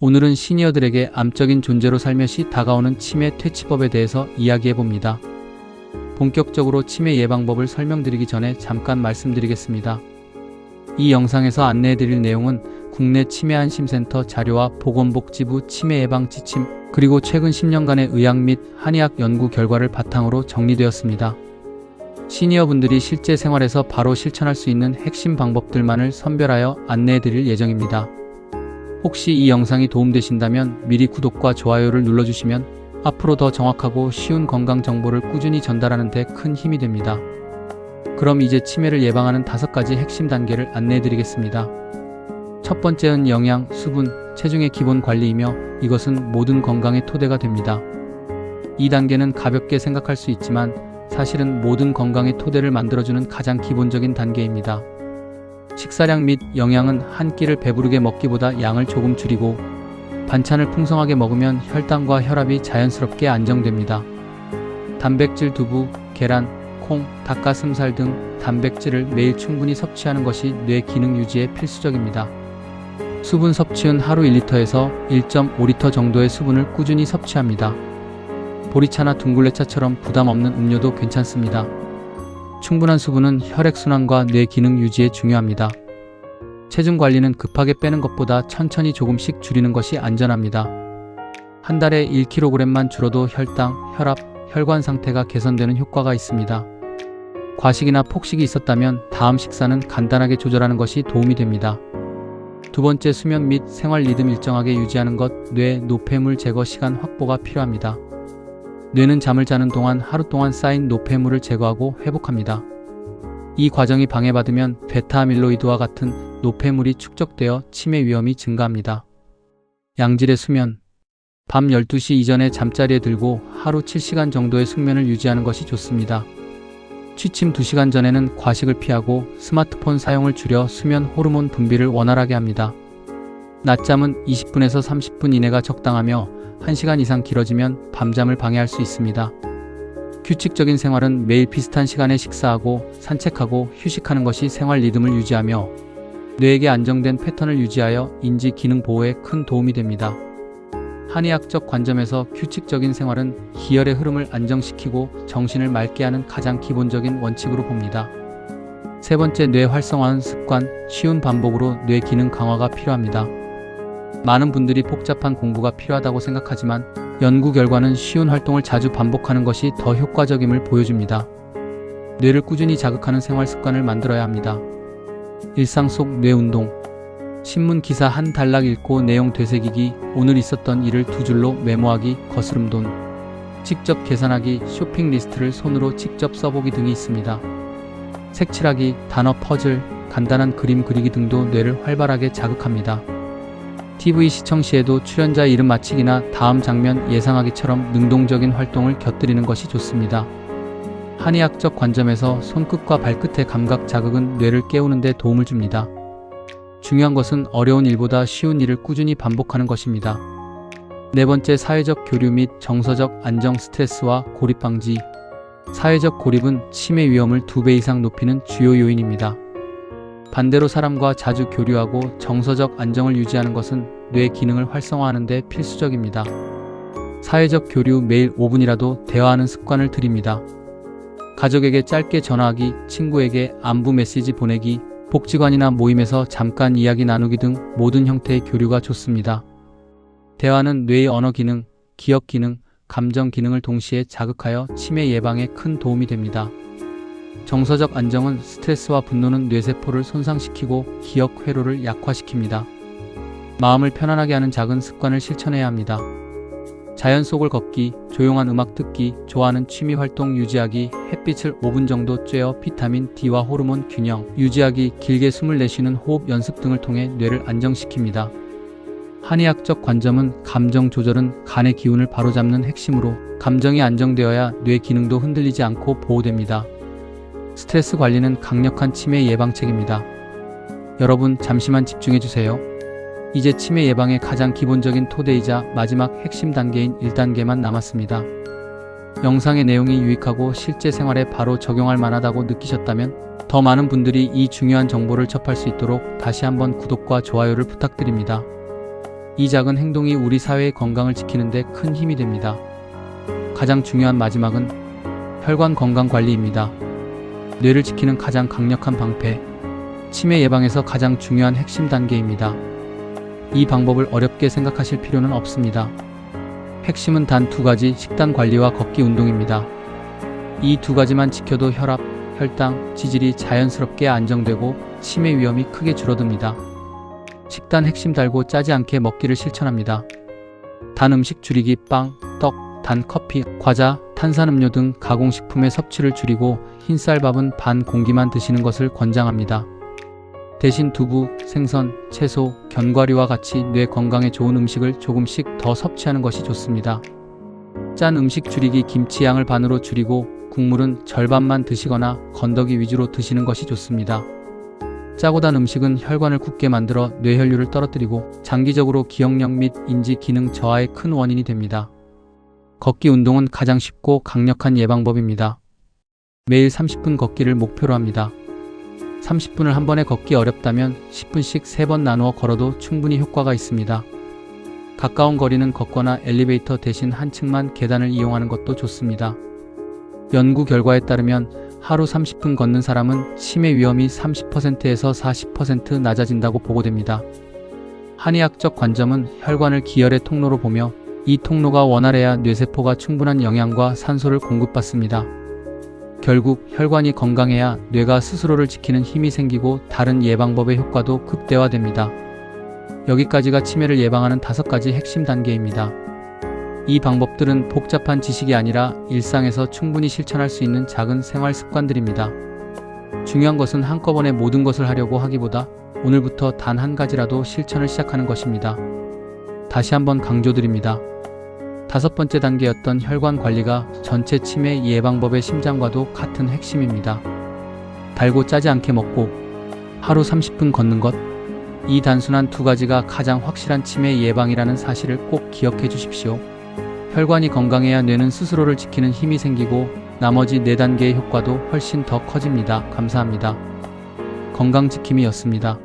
오늘은 시니어들에게 암적인 존재로 살며시 다가오는 치매 퇴치법에 대해서 이야기해봅니다. 본격적으로 치매 예방법을 설명드리기 전에 잠깐 말씀드리겠습니다. 이 영상에서 안내해드릴 내용은 국내 치매안심센터 자료와 보건복지부 치매 예방 지침, 그리고 최근 10년간의 의학 및 한의학 연구 결과를 바탕으로 정리되었습니다. 시니어분들이 실제 생활에서 바로 실천할 수 있는 핵심 방법들만을 선별하여 안내해드릴 예정입니다. 혹시 이 영상이 도움되신다면 미리 구독과 좋아요를 눌러주시면 앞으로 더 정확하고 쉬운 건강 정보를 꾸준히 전달하는 데 큰 힘이 됩니다. 그럼 이제 치매를 예방하는 5가지 핵심 단계를 안내해드리겠습니다. 첫 번째는 영양, 수분, 체중의 기본 관리이며 이것은 모든 건강의 토대가 됩니다. 이 단계는 가볍게 생각할 수 있지만 사실은 모든 건강의 토대를 만들어주는 가장 기본적인 단계입니다. 식사량 및 영양은 한 끼를 배부르게 먹기보다 양을 조금 줄이고 반찬을 풍성하게 먹으면 혈당과 혈압이 자연스럽게 안정됩니다. 단백질, 두부, 계란, 콩, 닭가슴살 등 단백질을 매일 충분히 섭취하는 것이 뇌 기능 유지에 필수적입니다. 수분 섭취는 하루 1리터에서 1.5리터 정도의 수분을 꾸준히 섭취합니다. 보리차나 둥글레차처럼 부담 없는 음료도 괜찮습니다. 충분한 수분은 혈액순환과 뇌 기능 유지에 중요합니다. 체중 관리는 급하게 빼는 것보다 천천히 조금씩 줄이는 것이 안전합니다. 한 달에 1kg만 줄어도 혈당, 혈압, 혈관 상태가 개선되는 효과가 있습니다. 과식이나 폭식이 있었다면 다음 식사는 간단하게 조절하는 것이 도움이 됩니다. 두 번째, 수면 및 생활 리듬 일정하게 유지하는 것, 뇌 노폐물 제거 시간 확보가 필요합니다. 뇌는 잠을 자는 동안 하루 동안 쌓인 노폐물을 제거하고 회복합니다. 이 과정이 방해받으면 베타아밀로이드와 같은 노폐물이 축적되어 치매 위험이 증가합니다. 양질의 수면. 밤 12시 이전에 잠자리에 들고 하루 7시간 정도의 숙면을 유지하는 것이 좋습니다. 취침 2시간 전에는 과식을 피하고 스마트폰 사용을 줄여 수면 호르몬 분비를 원활하게 합니다. 낮잠은 20분에서 30분 이내가 적당하며 1시간 이상 길어지면 밤잠을 방해할 수 있습니다. 규칙적인 생활은 매일 비슷한 시간에 식사하고 산책하고 휴식하는 것이 생활 리듬을 유지하며 뇌에게 안정된 패턴을 유지하여 인지 기능 보호에 큰 도움이 됩니다. 한의학적 관점에서 규칙적인 생활은 기혈의 흐름을 안정시키고 정신을 맑게 하는 가장 기본적인 원칙으로 봅니다. 세 번째, 뇌 활성화는 습관, 쉬운 반복으로 뇌 기능 강화가 필요합니다. 많은 분들이 복잡한 공부가 필요하다고 생각하지만 연구 결과는 쉬운 활동을 자주 반복하는 것이 더 효과적임을 보여줍니다. 뇌를 꾸준히 자극하는 생활 습관을 만들어야 합니다. 일상 속 뇌 운동. 신문 기사 한 단락 읽고 내용 되새기기, 오늘 있었던 일을 2줄로 메모하기, 거스름돈, 직접 계산하기, 쇼핑 리스트를 손으로 직접 써보기 등이 있습니다. 색칠하기, 단어 퍼즐, 간단한 그림 그리기 등도 뇌를 활발하게 자극합니다. TV 시청 시에도 출연자 이름 맞히기나 다음 장면 예상하기처럼 능동적인 활동을 곁들이는 것이 좋습니다. 한의학적 관점에서 손끝과 발끝의 감각 자극은 뇌를 깨우는 데 도움을 줍니다. 중요한 것은 어려운 일보다 쉬운 일을 꾸준히 반복하는 것입니다. 네 번째, 사회적 교류 및 정서적 안정, 스트레스와 고립 방지. 사회적 고립은 치매 위험을 2배 이상 높이는 주요 요인입니다. 반대로 사람과 자주 교류하고 정서적 안정을 유지하는 것은 뇌 기능을 활성화하는 데 필수적입니다. 사회적 교류, 매일 5분이라도 대화하는 습관을 들입니다. 가족에게 짧게 전화하기, 친구에게 안부 메시지 보내기, 복지관이나 모임에서 잠깐 이야기 나누기 등 모든 형태의 교류가 좋습니다. 대화는 뇌의 언어 기능, 기억 기능, 감정 기능을 동시에 자극하여 치매 예방에 큰 도움이 됩니다. 정서적 안정은 스트레스와 분노는 뇌세포를 손상시키고 기억 회로를 약화시킵니다. 마음을 편안하게 하는 작은 습관을 실천해야 합니다. 자연 속을 걷기, 조용한 음악 듣기, 좋아하는 취미 활동 유지하기, 햇빛을 5분 정도 쬐어 비타민 D와 호르몬 균형 유지하기, 길게 숨을 내쉬는 호흡 연습 등을 통해 뇌를 안정시킵니다. 한의학적 관점은 감정 조절은 간의 기운을 바로잡는 핵심으로 감정이 안정되어야 뇌 기능도 흔들리지 않고 보호됩니다. 스트레스 관리는 강력한 치매 예방책입니다. 여러분, 잠시만 집중해주세요. 이제 치매 예방의 가장 기본적인 토대이자 마지막 핵심 단계인 1단계만 남았습니다. 영상의 내용이 유익하고 실제 생활에 바로 적용할 만하다고 느끼셨다면 더 많은 분들이 이 중요한 정보를 접할 수 있도록 다시 한번 구독과 좋아요를 부탁드립니다. 이 작은 행동이 우리 사회의 건강을 지키는 데 큰 힘이 됩니다. 가장 중요한 마지막은 혈관 건강 관리입니다. 뇌를 지키는 가장 강력한 방패, 치매 예방에서 가장 중요한 핵심 단계입니다. 이 방법을 어렵게 생각하실 필요는 없습니다. 핵심은 단 두 가지, 식단 관리와 걷기 운동입니다. 이 두 가지만 지켜도 혈압, 혈당, 지질이 자연스럽게 안정되고 치매 위험이 크게 줄어듭니다. 식단 핵심 달고 짜지 않게 먹기를 실천합니다. 단 음식 줄이기, 빵, 떡, 단 커피, 과자, 탄산음료 등 가공식품의 섭취를 줄이고 흰쌀밥은 반 공기만 드시는 것을 권장합니다. 대신 두부, 생선, 채소, 견과류와 같이 뇌 건강에 좋은 음식을 조금씩 더 섭취하는 것이 좋습니다. 짠 음식 줄이기, 김치 양을 반으로 줄이고 국물은 절반만 드시거나 건더기 위주로 드시는 것이 좋습니다. 짜고 단 음식은 혈관을 굳게 만들어 뇌혈류를 떨어뜨리고 장기적으로 기억력 및 인지 기능 저하의 큰 원인이 됩니다. 걷기 운동은 가장 쉽고 강력한 예방법입니다. 매일 30분 걷기를 목표로 합니다. 30분을 한 번에 걷기 어렵다면 10분씩 3번 나누어 걸어도 충분히 효과가 있습니다. 가까운 거리는 걷거나 엘리베이터 대신 한 층만 계단을 이용하는 것도 좋습니다. 연구 결과에 따르면 하루 30분 걷는 사람은 치매 위험이 30%에서 40% 낮아진다고 보고됩니다. 한의학적 관점은 혈관을 기혈의 통로로 보며 이 통로가 원활해야 뇌세포가 충분한 영양과 산소를 공급받습니다. 결국 혈관이 건강해야 뇌가 스스로를 지키는 힘이 생기고 다른 예방법의 효과도 극대화됩니다. 여기까지가 치매를 예방하는 5가지 핵심 단계입니다. 이 방법들은 복잡한 지식이 아니라 일상에서 충분히 실천할 수 있는 작은 생활 습관들입니다. 중요한 것은 한꺼번에 모든 것을 하려고 하기보다 오늘부터 단 한 가지라도 실천을 시작하는 것입니다. 다시 한번 강조드립니다. 5번째 단계였던 혈관 관리가 전체 치매 예방법의 심장과도 같은 핵심입니다. 달고 짜지 않게 먹고 하루 30분 걷는 것, 이 단순한 두 가지가 가장 확실한 치매 예방이라는 사실을 꼭 기억해 주십시오. 혈관이 건강해야 뇌는 스스로를 지키는 힘이 생기고 나머지 4단계의 효과도 훨씬 더 커집니다. 감사합니다. 건강지킴이였습니다.